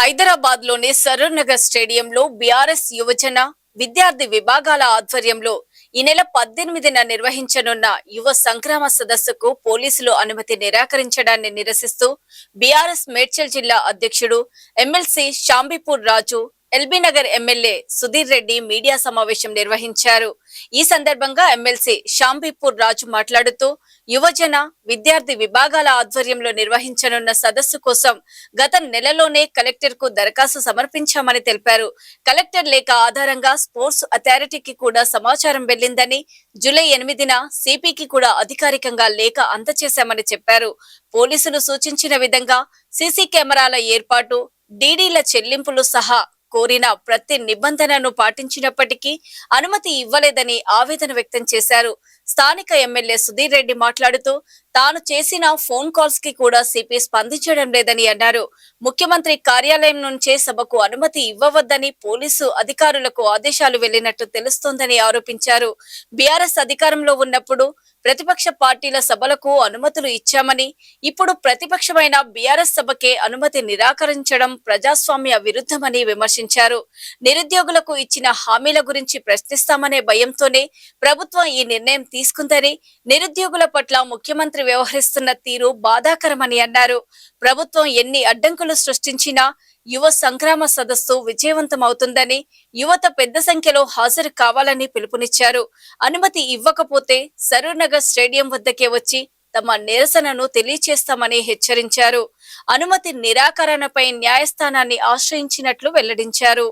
హైదరాబాద్ లోని సరూర్ నగర్ స్టేడియంలో బీఆర్ఎస్ యువజన విద్యార్థి విభాగాల ఆధ్వర్యంలో ఈ నెల 18న నిర్వహించనున్న యువ సంగ్రామ సదస్సుకు పోలీసులు అనుమతి నిరాకరించడాన్ని నిరసిస్తూ బీఆర్ఎస్ మేడ్చల్ జిల్లా అధ్యక్షుడు MLC Shambipur Raju LB Nagar MLA Sudheer Reddy media సమావేశం నిర్వహించారు. ఈ సందర్భంగా ఎమ్మెల్సీ షాంబీపూర్ రాజు మాట్లాడుతూ యువజన విద్యార్థి విభాగాల ఆధ్వర్యంలో నిర్వహించనున్న సదస్సు కోసం గత నెలలోనే కలెక్టర్ కు దరఖాస్తు సమర్పించామని తెలిపారు. కలెక్టర్ లేఖ ఆధారంగా స్పోర్ట్స్ అథారిటీకి కూడా సమాచారం వెళ్లిందని, జూలై 8న సిపికి కూడా అధికారికంగా లేఖ అందజేశామని చెప్పారు. పోలీసులు సూచించిన విధంగా సీసీ కెమెరాల ఏర్పాటు, డీడీల చెల్లింపులు సహా కోరిన ప్రతి నిబంధనను పాటించినప్పటికీ అనుమతి ఇవ్వలేదని ఆవేదన వ్యక్తం చేశారు. స్థానిక ఎమ్మెల్యే సుధీర్ రెడ్డి మాట్లాడుతూ తాను చేసిన ఫోన్ కాల్స్ కి కూడా సిపి స్పందించడం లేదని అన్నారు. ముఖ్యమంత్రి కార్యాలయం నుంచే సభకు అనుమతి ఇవ్వవద్దని పోలీసు అధికారులకు ఆదేశాలు వెళ్లినట్టు తెలుస్తోందని ఆరోపించారు. బీఆర్ఎస్ అధికారంలో ఉన్నప్పుడు ప్రతిపక్ష పార్టీల సభలకు అనుమతులు ఇచ్చామని, ఇప్పుడు ప్రతిపక్షమైన బీఆర్ఎస్ సభకే అనుమతి నిరాకరించడం ప్రజాస్వామ్య విరుద్ధమని విమర్శించారు. నిరుద్యోగులకు ఇచ్చిన హామీల గురించి ప్రశ్నిస్తామనే భయంతోనే ప్రభుత్వం ఈ నిర్ణయం తీసుకుందని, నిరుద్యోగుల పట్ల ముఖ్యమంత్రి వ్యవహరిస్తున్న తీరు బాధాకరమని అన్నారు. ప్రభుత్వం ఎన్ని అడ్డంకులు సృష్టించినా యువ సంగ్రామ సదస్సు విజయవంతమవుతుందని, యువత పెద్ద సంఖ్యలో హాజరు కావాలని పిలుపునిచ్చారు. అనుమతి ఇవ్వకపోతే సరూర్ నగర్ స్టేడియం వద్దకే వచ్చి తమ నిరసనను తెలియజేస్తామని హెచ్చరించారు. అనుమతి నిరాకరణపై న్యాయస్థానాన్ని ఆశ్రయించినట్లు వెల్లడించారు.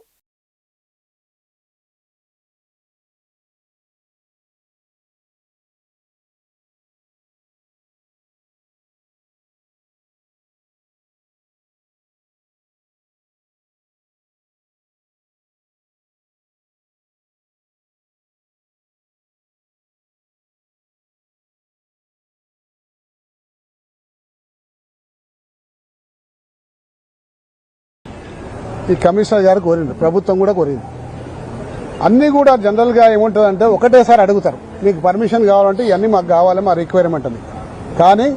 ఈ కమిషనర్ గారు కోరింది, ప్రభుత్వం కూడా కోరింది. అన్నీ కూడా జనరల్గా ఏముంటుందంటే ఒకటేసారి అడుగుతారు, మీకు పర్మిషన్ కావాలంటే ఇవన్నీ మాకు కావాలి, మా రిక్వైర్మెంట్ అని. కానీ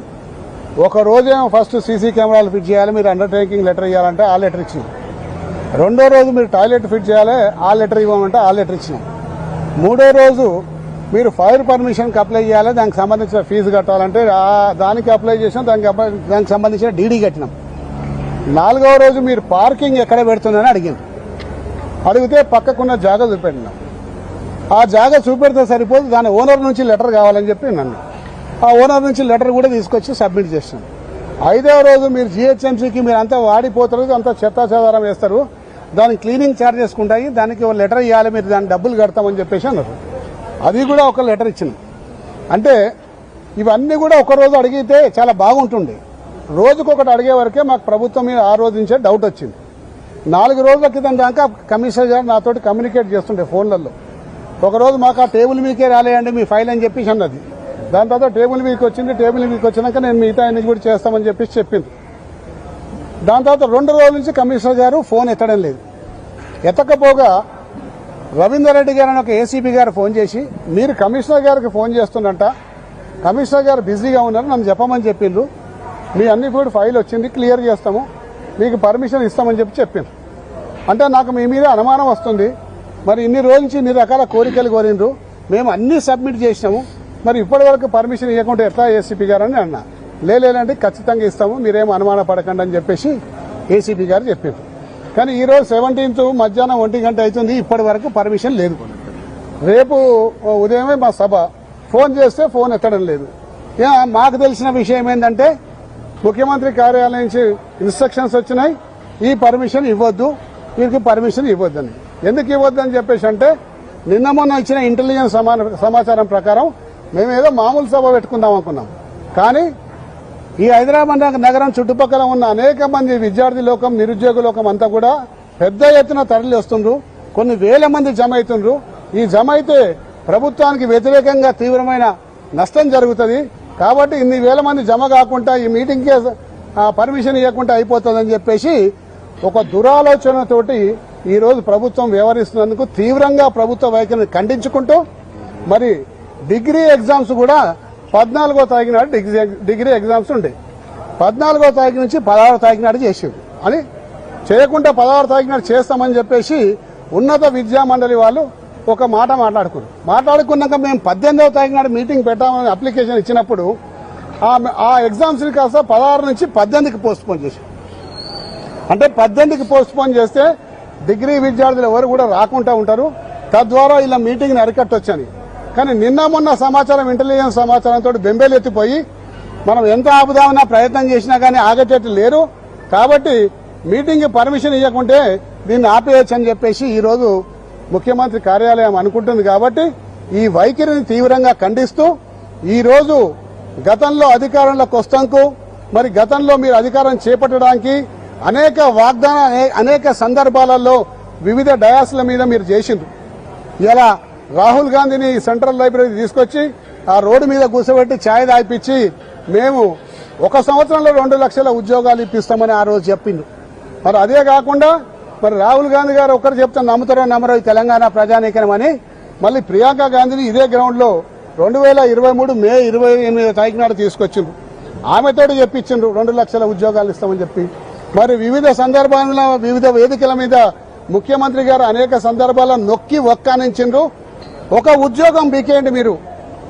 ఒక రోజేమో ఫస్ట్ సీసీ కెమెరాలు ఫిట్ చేయాలి, మీరు అండర్టేకింగ్ లెటర్ ఇవ్వాలంటే ఆ లెటర్ ఇచ్చినాం. రెండో రోజు మీరు టాయిలెట్ ఫిట్ చేయాలి, ఆ లెటర్ ఇవ్వమంటే ఆ లెటర్ ఇచ్చినాం. మూడో రోజు మీరు ఫైర్ పర్మిషన్కి అప్లై చేయాలి, దానికి సంబంధించిన ఫీజు కట్టాలంటే దానికి అప్లై చేసినాం, దానికి సంబంధించిన డీడీ కట్టినాం. నాలుగవ రోజు మీరు పార్కింగ్ ఎక్కడ పెడుతున్నారని అడిగింది. అడిగితే పక్కకున్న జాగా చూపెట్టినాం. ఆ జాగా చూపెడితే సరిపోదు, దాని ఓనర్ నుంచి లెటర్ కావాలని చెప్పి నన్ను ఆ ఓనర్ నుంచి లెటర్ కూడా తీసుకొచ్చి సబ్మిట్ చేసినాం. ఐదవ రోజు మీరు జిహెచ్ఎంసీకి మీరు అంతా వాడిపోతారు, అంతా చెత్తా చెదారం వేస్తారు, దానికి క్లీనింగ్ ఛార్జెస్ ఉంటాయి, దానికి ఒక లెటర్ ఇవ్వాలి, మీరు దాన్ని డబ్బులు కడతామని చెప్పేసి అన్నారు. అది కూడా ఒక లెటర్ ఇచ్చినాం. అంటే ఇవన్నీ కూడా ఒకరోజు అడిగితే చాలా బాగుంటుంది. రోజుకొకటి అడిగే వరకే మాకు ప్రభుత్వం మీద ఆ రోజు నుంచే డౌట్ వచ్చింది. 4 రోజుల క్రితం దాకా కమిషనర్ గారు నాతోటి కమ్యూనికేట్ చేస్తుండే ఫోన్లలో. ఒకరోజు మాకు ఆ టేబుల్ మీకే రాలేయండి మీ ఫైల్ అని చెప్పేసి అన్నది. దాని తర్వాత టేబుల్ మీదకి వచ్చింది. టేబుల్ మీదకి వచ్చినాక నేను మిగతా అన్ని కూడా చేస్తామని చెప్పేసి చెప్పింది. దాని తర్వాత 2 రోజుల నుంచి కమిషనర్ గారు ఫోన్ ఎత్తడం లేదు. ఎత్తకపోగా రవీందర్ రెడ్డి గారు అని ఒక ఏసీపీ గారు ఫోన్ చేసి, మీరు కమిషనర్ గారికి ఫోన్ చేస్తున్నట్ట, కమిషనర్ గారు బిజీగా ఉన్నారు, నన్ను చెప్పమని చెప్పిండ్రు, మీ అన్ని కూడా ఫైల్ వచ్చింది, క్లియర్ చేస్తాము, మీకు పర్మిషన్ ఇస్తామని చెప్పిండ్రు. అంటే నాకు మీ మీద అనుమానం వస్తుంది, మరి ఇన్ని రోజుల నుంచి ఇన్ని రకాల కోరికలు కోరిండ్రు, మేము అన్నీ సబ్మిట్ చేసినాము, మరి ఇప్పటివరకు పర్మిషన్ ఇవ్వకుంటే ఎట్లా ఏసీపీ గారు అని అన్నా. లేదంటే ఖచ్చితంగా ఇస్తాము, మీరేం అనుమాన పడకండి అని చెప్పేసి ఏసీపీ గారు చెప్పారు. కానీ ఈరోజు 17th మధ్యాహ్నం 1 గంట అవుతుంది, ఇప్పటి వరకు పర్మిషన్ లేదు. రేపు ఉదయమే మా సభ, ఫోన్ చేస్తే ఫోన్ ఎత్తడం లేదు. మాకు తెలిసిన విషయం ఏంటంటే ముఖ్యమంత్రి కార్యాలయం నుంచి ఇన్స్ట్రక్షన్స్ వచ్చినాయి, ఈ పర్మిషన్ ఇవ్వద్దు, వీరికి పర్మిషన్ ఇవ్వద్దని. ఎందుకు ఇవ్వద్దని చెప్పేసి అంటే నిన్న మొన్న ఇచ్చిన ఇంటెలిజెన్స్ సమాచారం ప్రకారం మేమేదో మామూలు సభ పెట్టుకుందాం అనుకున్నాం. కానీ ఈ హైదరాబాద్ నగరం చుట్టుపక్కల ఉన్న అనేక మంది విద్యార్థి లోకం, నిరుద్యోగ లోకం అంతా కూడా పెద్ద ఎత్తున తరలి వస్తుండ్రు. కొన్ని వేల మంది జమ అవుతుండ్రు. ఈ జమ అయితే ప్రభుత్వానికి వ్యతిరేకంగా తీవ్రమైన నష్టం జరుగుతుంది. కాబట్టి ఇన్ని వేల మంది జమ కాకుండా ఈ మీటింగ్కి పర్మిషన్ ఇవ్వకుండా అయిపోతుందని చెప్పేసి ఒక దురాలోచనతోటి ఈరోజు ప్రభుత్వం వ్యవహరిస్తున్నందుకు తీవ్రంగా ప్రభుత్వ వైఖరిని ఖండించుకుంటూ, మరి డిగ్రీ ఎగ్జామ్స్ కూడా 14వ తారీఖు నాడు డిగ్రీ ఎగ్జామ్స్ ఉండే, 14వ తారీఖు నుంచి 16వ తారీఖు నాడు చేసేది అని చేయకుండా 16వ తారీఖు నాడు చేస్తామని చెప్పేసి ఉన్నత విద్యా మండలి వాళ్ళు ఒక మాట మాట్లాడుకున్నాక మేము 18వ తారీఖు నాడు మీటింగ్ పెట్టామని అప్లికేషన్ ఇచ్చినప్పుడు ఆ ఎగ్జామ్స్ని కాస్త 16 నుంచి 18కి పోస్ట్పోన్ చేశాం. అంటే 18కి పోస్ట్పోన్ చేస్తే డిగ్రీ విద్యార్థులు ఎవరు కూడా రాకుండా ఉంటారు, తద్వారా ఇలా మీటింగ్ని అరికట్టొచ్చని. కానీ నిన్న మొన్న సమాచారం, ఇంటెలిజెన్స్ సమాచారంతో బెంబేలు ఎత్తిపోయి మనం ఎంత ఆపుదామన్నా ప్రయత్నం చేసినా కానీ ఆగేటట్టు లేరు. కాబట్టి మీటింగ్ పర్మిషన్ ఇవ్వకుంటే దీన్ని ఆపేయచ్చు అని చెప్పేసి ఈరోజు ముఖ్యమంత్రి కార్యాలయం అనుకుంటుంది. కాబట్టి ఈ వైఖరిని తీవ్రంగా ఖండిస్తూ ఈరోజు గతంలో అధికారంలోకి వస్తాంకు మరి గతంలో మీరు అధికారం చేపట్టడానికి అనేక వాగ్దానాలు అనేక సందర్భాలలో వివిధ డయాస్ల మీద మీరు చేసిండ్రు. ఇలా రాహుల్ గాంధీని సెంట్రల్ లైబ్రరీ తీసుకొచ్చి ఆ రోడ్డు మీద కూర్చోబెట్టి ఛాయ్ తాగిపించి మేము 1 సంవత్సరంలో 2 లక్షల ఉద్యోగాలు ఇప్పిస్తామని ఆ రోజు చెప్పిండు. మరి అదే కాకుండా మరి రాహుల్ గాంధీ గారు ఒక్కరు చెప్తే నమ్ముతారో నమ్మరో తెలంగాణ ప్రజానీకరం అని మళ్ళీ ప్రియాంక గాంధీని ఇదే గ్రౌండ్లో 2023 మే 28వ తారీఖు నాడు తీసుకొచ్చిండ్రు. ఆమెతోటి చెప్పించిండ్రు 2 లక్షల ఉద్యోగాలు ఇస్తామని చెప్పి. మరి వివిధ సందర్భాల్లో వివిధ వేదికల మీద ముఖ్యమంత్రి గారు అనేక సందర్భాల్లో నొక్కి ఒక్కానించిండ్రు. ఒక ఉద్యోగం బీకేయండి, మీరు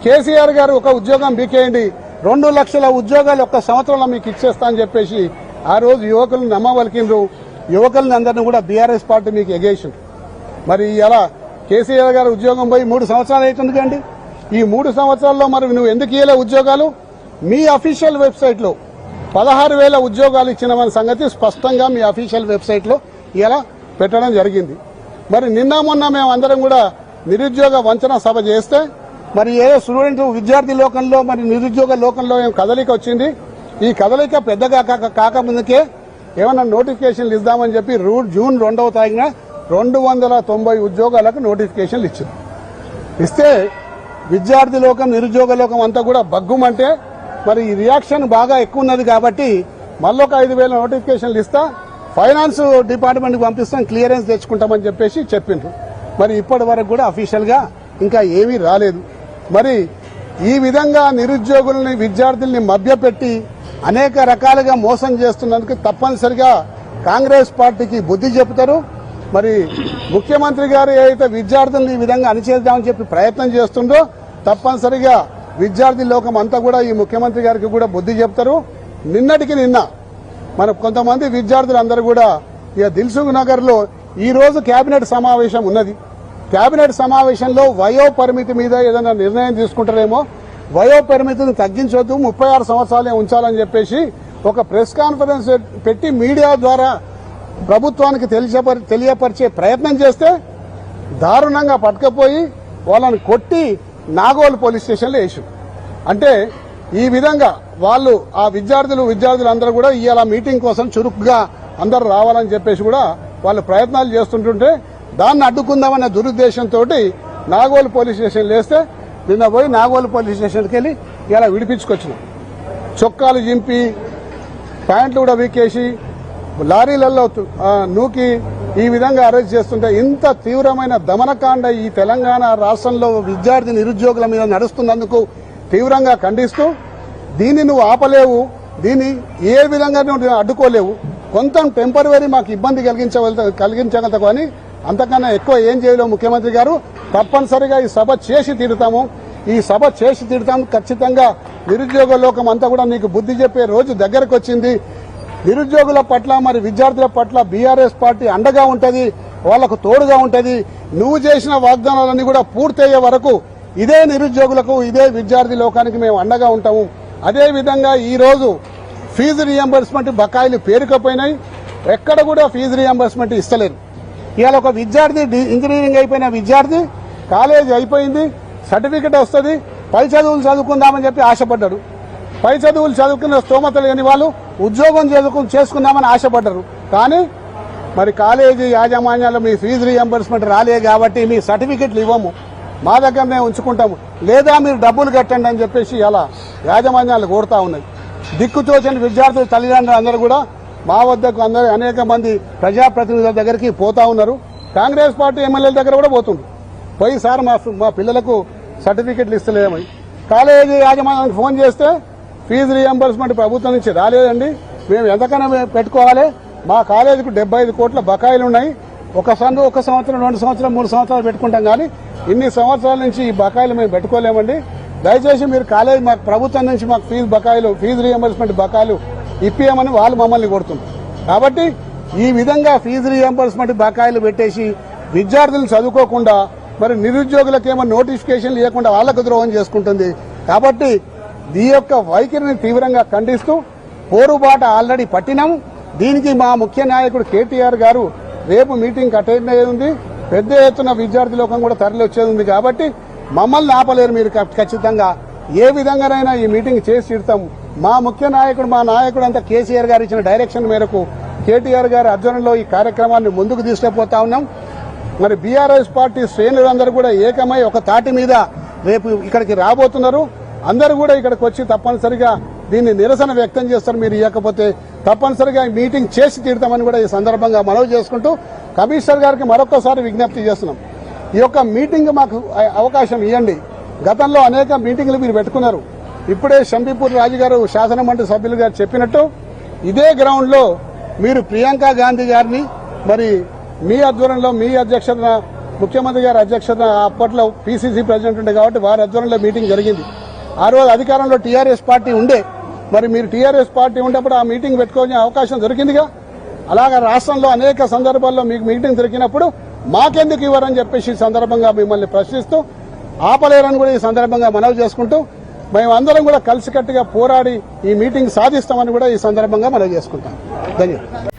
కేసీఆర్ గారు ఒక ఉద్యోగం బీకేయండి, 2 లక్షల ఉద్యోగాలు 1 సంవత్సరంలో మీకు ఇచ్చేస్తా అని చెప్పేసి ఆ రోజు యువకులను నమ్మవలికిండ్రు. యువకులను అందరినీ కూడా బీఆర్ఎస్ పార్టీ మీకు ఎగేసిండ్రు. మరి ఇలా కేసీఆర్ గారు ఉద్యోగం పోయి 3 సంవత్సరాలు అవుతుంది కండి. ఈ 3 సంవత్సరాల్లో మరి నువ్వు ఎందుకు ఇయ్యలే ఉద్యోగాలు? మీ అఫీషియల్ వెబ్సైట్లో 16,000 ఉద్యోగాలు ఇచ్చిన సంగతి స్పష్టంగా మీ అఫీషియల్ వెబ్సైట్లో ఇలా పెట్టడం జరిగింది. మరి నిన్న మొన్న మేము అందరం కూడా నిరుద్యోగ వంచన సభ చేస్తే మరి ఏదో స్టూడెంట్ విద్యార్థి లోకంలో మరి నిరుద్యోగ లోకంలో ఏం కదలిక వచ్చింది. ఈ కదలిక పెద్దగా కాకముందుకే ఏమన్నా నోటిఫికేషన్లు ఇద్దామని చెప్పి జూన్ 2వ తారీఖున 290 ఉద్యోగాలకు నోటిఫికేషన్లు ఇచ్చింది. ఇస్తే విద్యార్థి లోకం నిరుద్యోగ లోకం అంతా కూడా బగ్గుమంటే మరి ఈ రియాక్షన్ బాగా ఎక్కువ ఉన్నది కాబట్టి మళ్ళొక 5,000 నోటిఫికేషన్లు ఇస్తా, ఫైనాన్స్ డిపార్ట్మెంట్కి పంపిస్తాం, క్లియరెన్స్ తెచ్చుకుంటామని చెప్పేసి చెప్పిండ్రు. మరి ఇప్పటి వరకు కూడా అఫీషియల్గా ఇంకా ఏమీ రాలేదు. మరి ఈ విధంగా నిరుద్యోగుల్ని విద్యార్థుల్ని మభ్యపెట్టి అనేక రకాలుగా మోసం చేస్తున్నందుకు తప్పనిసరిగా కాంగ్రెస్ పార్టీకి బుద్ధి చెబుతారు. మరి ముఖ్యమంత్రి గారు ఏదైతే విద్యార్థుల్ని ఈ విధంగా అణిచేద్దామని చెప్పి ప్రయత్నం చేస్తుండో తప్పనిసరిగా విద్యార్థి లోకం అంతా కూడా ఈ ముఖ్యమంత్రి గారికి కూడా బుద్ధి చెప్తారు. నిన్నటికి నిన్న మన కొంతమంది విద్యార్థులు అందరూ కూడా ఇక దిల్సుఖ్ నగర్ లో ఈ రోజు కేబినెట్ సమావేశం ఉన్నది. కేబినెట్ సమావేశంలో వయో పరిమితి మీద ఏదైనా నిర్ణయం తీసుకుంటారేమో, వయో పరిమితిని తగ్గించొద్దు, 36 సంవత్సరాలే ఉంచాలని చెప్పేసి ఒక ప్రెస్ కాన్ఫరెన్స్ పెట్టి మీడియా ద్వారా ప్రభుత్వానికి తెలియపరిచే ప్రయత్నం చేస్తే దారుణంగా పట్టుకపోయి వాళ్ళని కొట్టి నాగోల్ పోలీస్ స్టేషన్లో వేసారు. అంటే ఈ విధంగా వాళ్ళు ఆ విద్యార్థులందరూ కూడా ఇవాళ మీటింగ్ కోసం చురుకుగా అందరూ రావాలని చెప్పేసి కూడా వాళ్ళు ప్రయత్నాలు చేస్తుంటుంటే దాన్ని అడ్డుకుందామనే దురుద్దేశంతో నాగోల్ పోలీస్ స్టేషన్ వేస్తే నిన్న పోయి నాగోల్ పోలీస్ స్టేషన్కి వెళ్ళి ఇలా విడిపించుకొచ్చినాం. చొక్కాలు చింపి ప్యాంట్లు కూడా వీకేసి లారీలలో నూకి ఈ విధంగా అరెస్ట్ చేస్తుంటే ఇంత తీవ్రమైన దమనకాండ ఈ తెలంగాణ రాష్ట్రంలో విద్యార్థి నిరుద్యోగుల మీద నడుస్తున్నందుకు తీవ్రంగా ఖండిస్తూ దీన్ని నువ్వు ఆపలేవు, దీన్ని ఏ విధంగా నువ్వు అడ్డుకోలేవు. కొంత టెంపరవరీ మాకు ఇబ్బంది కలిగించగలదు కానీ అంతకన్నా ఎక్కువ ఏం చేయలేవు ముఖ్యమంత్రి గారు. తప్పనిసరిగా ఈ సభ చేసి తీరుతాము, ఈ సభ చేసి తీరుతాము. ఖచ్చితంగా నిరుద్యోగ లోకం అంతా కూడా నీకు బుద్ధి చెప్పే రోజు దగ్గరకు వచ్చింది. నిరుద్యోగుల పట్ల మరి విద్యార్థుల పట్ల బీఆర్ఎస్ పార్టీ అండగా ఉంటది, వాళ్లకు తోడుగా ఉంటది. నువ్వు చేసిన వాగ్దానాలన్నీ కూడా పూర్తయ్యే వరకు ఇదే నిరుద్యోగులకు ఇదే విద్యార్థి లోకానికి మేము అండగా ఉంటాము. అదే విధంగా ఈ రోజు ఫీజు రియంబర్స్మెంట్ బకాయిలు పేరుకపోయినాయి, ఎక్కడ కూడా ఫీజు రియంబర్స్మెంట్ ఇస్తలేరు. ఇవాళ ఒక విద్యార్థి ఇంజనీరింగ్ అయిపోయిన విద్యార్థి కాలేజ్ అయిపోయింది, సర్టిఫికెట్ వస్తుంది, పై చదువులు చదువుకుందామని చెప్పి ఆశపడ్డాడు. పై చదువులు చదువుకున్న స్తోమత లేని వాళ్ళు ఉద్యోగం చేసుకుందామని ఆశపడ్డారు. కానీ మరి కాలేజీ యాజమాన్యాలు మీ ఫీజు రియంబర్స్మెంట్ రాలే కాబట్టి మీ సర్టిఫికెట్లు ఇవ్వము, మా దగ్గరనే ఉంచుకుంటాము, లేదా మీరు డబ్బులు కట్టండి అని చెప్పేసి అలా యాజమాన్యాలు కోరుతా ఉన్నాయి. దిక్కుతోచని విద్యార్థుల తల్లిదండ్రులు అందరూ కూడా మా వద్దకు అందరూ అనేక మంది ప్రజాప్రతినిధుల దగ్గరికి పోతా ఉన్నారు. కాంగ్రెస్ పార్టీ ఎమ్మెల్యేల దగ్గర కూడా పోతుంది. పోయి సార్ మా పిల్లలకు సర్టిఫికెట్లు ఇస్తలేమని కాలేజీ యాజమాన్యానికి ఫోన్ చేస్తే ఫీజు రియంబర్స్మెంట్ ప్రభుత్వం నుంచి రాలేదండి, మేము ఎంతకైనా పెట్టుకోవాలి, మా కాలేజీకు 75 కోట్ల బకాయిలు ఉన్నాయి. ఒక సంవత్సరం 2 సంవత్సరం 3 సంవత్సరాలు పెట్టుకుంటాం కానీ ఇన్ని సంవత్సరాల నుంచి ఈ బకాయిలు మేము పెట్టుకోలేమండి. దయచేసి మీరు కాలేజీ మాకు ప్రభుత్వం నుంచి మాకు ఫీజు రియంబర్స్మెంట్ బకాయిలు ఇప్పియమని వాళ్ళు మమ్మల్ని కోరుతున్నారు. కాబట్టి ఈ విధంగా ఫీజు రియంబర్స్మెంట్ బకాయిలు పెట్టేసి విద్యార్థులు చదువుకోకుండా మరి నిరుద్యోగులకేమో నోటిఫికేషన్ లేకుండా వాళ్లకు ద్రోహం చేసుకుంటుంది. కాబట్టి ఈ యొక్క వైఖరిని తీవ్రంగా ఖండిస్తూ పోరుబాట ఆల్రెడీ పట్టినాం. దీనికి మా ముఖ్య నాయకుడు కేటీఆర్ గారు రేపు మీటింగ్ అటెండ్ అయ్యేది ఉంది. పెద్ద ఎత్తున విద్యార్థి లోకం కూడా తరలి వచ్చేది ఉంది. కాబట్టి మమ్మల్ని ఆపలేరు మీరు. ఖచ్చితంగా ఏ విధంగానైనా ఈ మీటింగ్ చేసి తీరుతాం. మా ముఖ్య నాయకుడు మా నాయకుడు అంతా కేసీఆర్ గారు ఇచ్చిన డైరెక్షన్ మేరకు కేటీఆర్ గారి ఆధ్వర్యంలో ఈ కార్యక్రమాన్ని ముందుకు తీసుకుపోతా ఉన్నాం. మరి బీఆర్ఎస్ పార్టీ శ్రేణులందరూ కూడా ఏకమై ఒక తాటి మీద రేపు ఇక్కడికి రాబోతున్నారు. అందరూ కూడా ఇక్కడికి వచ్చి తప్పనిసరిగా దీన్ని నిరసన వ్యక్తం చేస్తారు. మీరు ఇవ్వకపోతే తప్పనిసరిగా ఈ మీటింగ్ చేసి తీరుతామని కూడా ఈ సందర్భంగా మనవి చేసుకుంటూ కమిషనర్ గారికి మరొకసారి విజ్ఞప్తి చేస్తున్నాం. ఈ యొక్క మీటింగ్ మాకు అవకాశం ఇవ్వండి. గతంలో అనేక మీటింగ్లు మీరు పెట్టుకున్నారు. ఇప్పుడే షంబీపూర్ రాజు గారు శాసనమండలి సభ్యులు గారు చెప్పినట్టు ఇదే గ్రౌండ్ లో మీరు ప్రియాంక గాంధీ గారిని మరి మీ ఆధ్వర్యంలో మీ అధ్యక్షతన ముఖ్యమంత్రి గారి అధ్యక్షతన అప్పట్లో పీసీసీ ప్రెసిడెంట్ ఉండే కాబట్టి వారి ఆధ్వర్యంలో మీటింగ్ జరిగింది. ఆ రోజు అధికారంలో టీఆర్ఎస్ పార్టీ ఉండే. మరి మీరు టీఆర్ఎస్ పార్టీ ఉన్నప్పుడు ఆ మీటింగ్ పెట్టుకోవాల్సిన అవకాశం దొరికిందిగా. అలాగా రాష్ట్రంలో అనేక సందర్భాల్లో మీకు మీటింగ్ దొరికినప్పుడు మాకెందుకు ఇవ్వరని చెప్పేసి ఈ సందర్భంగా మిమ్మల్ని ప్రశ్నిస్తూ ఆపలేరని కూడా ఈ సందర్భంగా మనవి చేసుకుంటూ మేమందరం కూడా కలిసికట్టుగా పోరాడి ఈ మీటింగ్ సాధిస్తామని కూడా ఈ సందర్భంగా మనవి చేసుకుంటాం. ధన్యవాదాలు.